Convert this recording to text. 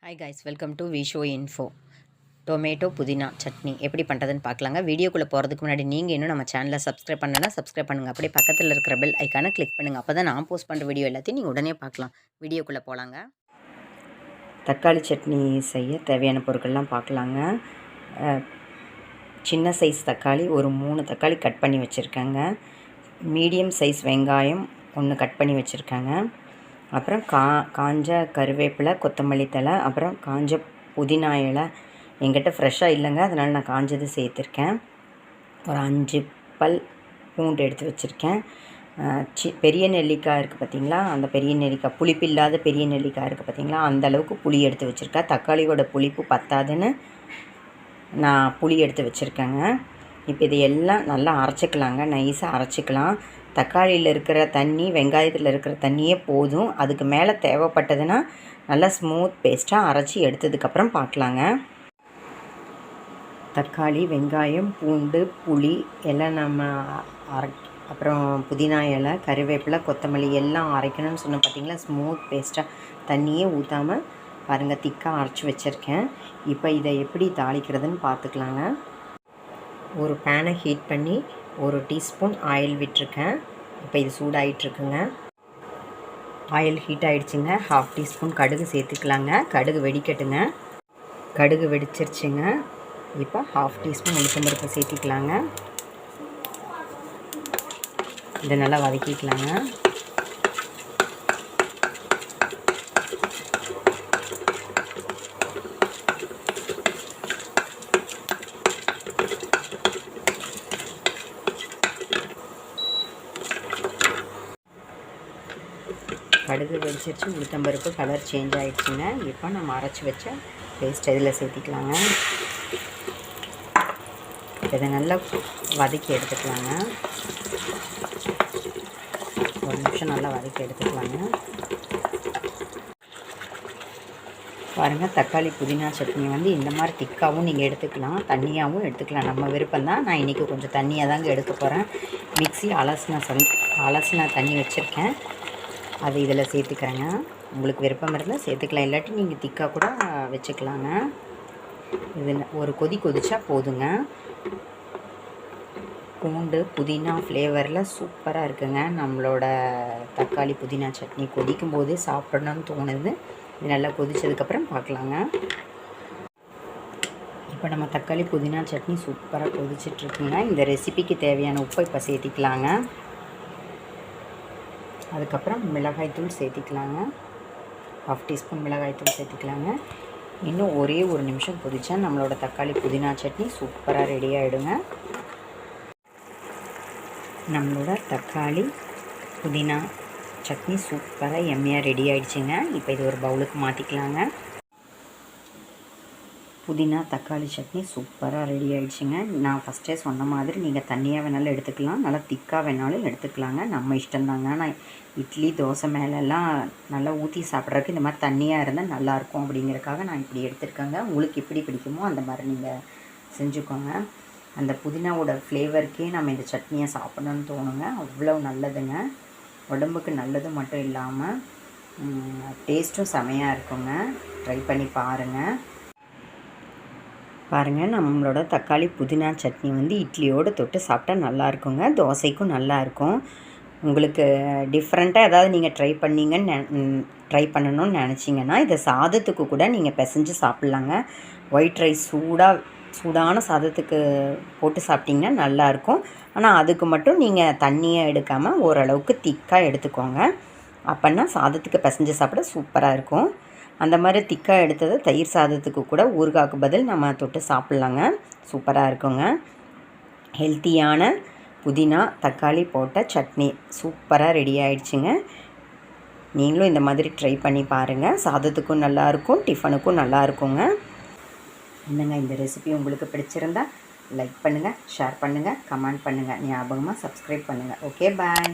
Hi guys, welcome to விஷோ info. Tomato புதினா சட்னி எப்படி பண்ணுறதுன்னு பார்க்கலாங்க. வீடியோக்குள்ளே போகிறதுக்கு முன்னாடி நீங்கள் இன்னும் நம்ம சேனலை சப்ஸ்கிரைப் பண்ணலன்னா சப்ஸ்கிரைப் பண்ணுங்கள். அப்படியே பக்கத்தில் இருக்கிற பெல் ஐக்கானை கிளிக் பண்ணுங்கள். அப்போ தான் நான் போஸ்ட் பண்ணுற வீடியோ எல்லாத்தையும் நீங்கள் உடனே பார்க்கலாம். வீடியோக்குள்ளே போகலாங்க. தக்காளி சட்னி செய்ய தேவையான பொருட்கள்லாம் பார்க்கலாங்க. சின்ன சைஸ் தக்காளி ஒரு 3 தக்காளி கட் பண்ணி வச்சுருக்கேங்க. மீடியம் சைஸ் வெங்காயம் 1 கட் பண்ணி வச்சுருக்கேங்க. அப்புறம் காஞ்ச கருவேப்பிலை, கொத்தமல்லி தழை, அப்புறம் காஞ்ச புதினா இலை என்கிட்ட ஃப்ரெஷ்ஷாக இல்லைங்க, அதனால் நான் காஞ்சது சேர்த்துருக்கேன். ஒரு 5 பல் பூண்டு எடுத்து வச்சுருக்கேன். பெரிய நெல்லிக்காய் இருக்குது பார்த்திங்களா, அந்த பெரிய நெல்லிக்காய், புளிப்பு இல்லாத பெரிய நெல்லிக்காய் இருக்குது பார்த்திங்களா, அந்தளவுக்கு புளி எடுத்து வச்சுருக்கேன். தக்காளியோட புளிப்பு பத்தாதுன்னு நான் புளி எடுத்து வச்சுருக்கேங்க. இப்போ இது எல்லாம் நல்லா அரைச்சிக்கலாங்க, நைஸாக அரைச்சிக்கலாம். தக்காளியில் இருக்கிற தண்ணி, வெங்காயத்தில் இருக்கிற தண்ணியே போதும். அதுக்கு மேலே தேவைப்பட்டதுன்னா நல்லா ஸ்மூத் பேஸ்ட்டாக அரைச்சி எடுத்ததுக்கப்புறம் பார்க்கலாங்க. தக்காளி, வெங்காயம், பூண்டு, புளி எல்லாம் நம்ம அப்புறம் புதினா இலை, கருவேப்பிலை, கொத்தமல்லி எல்லாம் அரைக்கணும்னு சொன்ன பார்த்திங்களா, ஸ்மூத் பேஸ்ட்டாக தண்ணியே ஊற்றாமல் பாருங்கள் திக்காக அரைச்சி வச்சுருக்கேன். இப்போ இதை எப்படி தாளிக்கிறதுன்னு பார்த்துக்கலாங்க. ஒரு பேனை ஹீட் பண்ணி 1 டீஸ்பூன் ஆயில் விட்டுருக்கேன். இப்போ இது சூடாகிட்டுருக்குங்க. ஆயில் ஹீட் ஆகிடுச்சுங்க. 1/2 டீஸ்பூன் கடுகு சேர்த்துக்கலாங்க. கடுகு வெடிக்கட்டுங்க. கடுகு வெடிச்சிருச்சுங்க. இப்போ 1/2 டீஸ்பூன் உளுத்தம்பருப்பு சேர்த்திக்கலாங்க. இதை நல்லா வதக்கிக்கலாங்க. கடுகு வெடிச்சிருச்சு, உளுத்தம்பருப்பு கலர் சேஞ்ச் ஆகிடுச்சுங்க. இப்போ நம்ம அரைச்சி வச்ச பேஸ்ட் இதில் சேர்த்திக்கலாங்க. இதை நல்லா வதக்கி எடுத்துக்கலாங்க. ஒரு நிமிஷம் நல்லா வதக்கி எடுத்துக்கலாங்க. பாருங்கள், தக்காளி புதினா சட்னி வந்து இந்த மாதிரி திக்காகவும் நீங்கள் எடுத்துக்கலாம், தண்ணியாகவும் எடுத்துக்கலாம், நம்ம விருப்பம்தான். நான் இன்றைக்கி கொஞ்சம் தண்ணியாக தாங்க எடுக்க போகிறேன். மிக்ஸி அலசின தண்ணி வச்சுருக்கேன், அது இதில் சேர்த்துக்கிறேங்க. உங்களுக்கு விருப்பம் இருந்தால் சேர்த்துக்கலாம், இல்லாட்டி நீங்கள் திக்காக கூட வச்சுக்கலாங்க. இது ஒரு கொதிச்சா போதுங்க. பூண்டு புதினா ஃப்ளேவரில் சூப்பராக இருக்குங்க நம்மளோட தக்காளி புதினா சட்னி. கொதிக்கும் போதே சாப்பிடணும்னு தோணுது. இது நல்லா கொதித்ததுக்கப்புறம் பார்க்கலாங்க. இப்போ நம்ம தக்காளி புதினா சட்னி சூப்பராக கொதிச்சிட்ருக்குங்க. இந்த ரெசிபிக்கு தேவையான உப்பை இப்போ சேர்த்திக்கலாங்க. அதுக்கப்புறம் மிளகாய்த்தூள் சேர்த்திக்கலாங்க. 1/2 டீஸ்பூன் மிளகாய்த்தூள் சேர்த்திக்கலாங்க. இன்னும் ஒரே ஒரு நிமிஷம் கொதிச்சா நம்மளோட தக்காளி புதினா சட்னி சூப்பராக ரெடி ஆகிடுங்க. நம்மளோட தக்காளி புதினா சட்னி சூப்பராக எம்மியாக ரெடி ஆகிடுச்சிங்க. இப்போ இது ஒரு பவுலுக்கு மாற்றிக்கலாங்க. புதினா தக்காளி சட்னி சூப்பராக ரெடி ஆகிடுச்சிங்க. நான் ஃபஸ்ட்டே சொன்ன மாதிரி நீங்கள் தண்ணியாக வேணாலும் எடுத்துக்கலாம், நல்லா திக்காக வேணாலும் எடுத்துக்கலாங்க, நம்ம இஷ்டம்தாங்க. நான் இட்லி தோசை மேலெல்லாம் நல்லா ஊற்றி சாப்பிட்றதுக்கு இந்த மாதிரி தண்ணியாக இருந்தால் நல்லாயிருக்கும் அப்படிங்கிறதுக்காக நான் இப்படி எடுத்துருக்கேங்க. உங்களுக்கு எப்படி பிடிக்குமோ அந்த மாதிரி நீங்கள் செஞ்சுக்கோங்க. அந்த புதினாவோட ஃப்ளேவருக்கே நம்ம இந்த சட்னியை சாப்பிட்ணுன்னு தோணுங்க. அவ்வளோ நல்லதுங்க, உடம்புக்கு நல்லது மட்டும் இல்லாமல் டேஸ்ட்டும் செமையாக இருக்குங்க. ட்ரை பண்ணி பாருங்கள், நம்மளோட தக்காளி புதினா சட்னி வந்து இட்லியோடு தொட்டு சாப்பிட்டா நல்லாயிருக்குங்க, தோசைக்கும் நல்லாயிருக்கும். உங்களுக்கு டிஃப்ரெண்ட்டாக ஏதாவது நீங்கள் ட்ரை பண்ணணும்னு நினச்சிங்கன்னா இதை சாதத்துக்கு கூட நீங்கள் பிசைஞ்சு சாப்பிட்லாங்க. ஒயிட் ரைஸ் சூடான சாதத்துக்கு போட்டு சாப்பிட்டிங்கன்னா நல்லாயிருக்கும். ஆனால் அதுக்கு மட்டும் நீங்கள் தண்ணியை எடுக்காமல் ஓரளவுக்கு திக்காக எடுத்துக்கோங்க. அப்போன்னா சாதத்துக்கு பிசைஞ்சு சாப்பிட சூப்பராக இருக்கும். அந்த மாதிரி திக்காக எடுத்ததை தயிர் சாதத்துக்கு கூட ஊறுகாய்க்கு பதில் நம்ம தொட்டு சாப்பிட்லாங்க, சூப்பராக இருக்குங்க. ஹெல்த்தியான புதினா தக்காளி போட்ட சட்னி சூப்பராக ரெடி ஆகிடுச்சுங்க. நீங்களும் இந்த மாதிரி ட்ரை பண்ணி பாருங்கள், சாதத்துக்கும் நல்லாயிருக்கும், டிஃபனுக்கும் நல்லாயிருக்குங்க. என்னங்க, இந்த ரெசிபி உங்களுக்கு பிடிச்சிருந்தா லைக் பண்ணுங்கள், ஷேர் பண்ணுங்கள், கமெண்ட் பண்ணுங்கள், ஞாபகமாக சப்ஸ்கிரைப் பண்ணுங்கள். ஓகே, பாய்.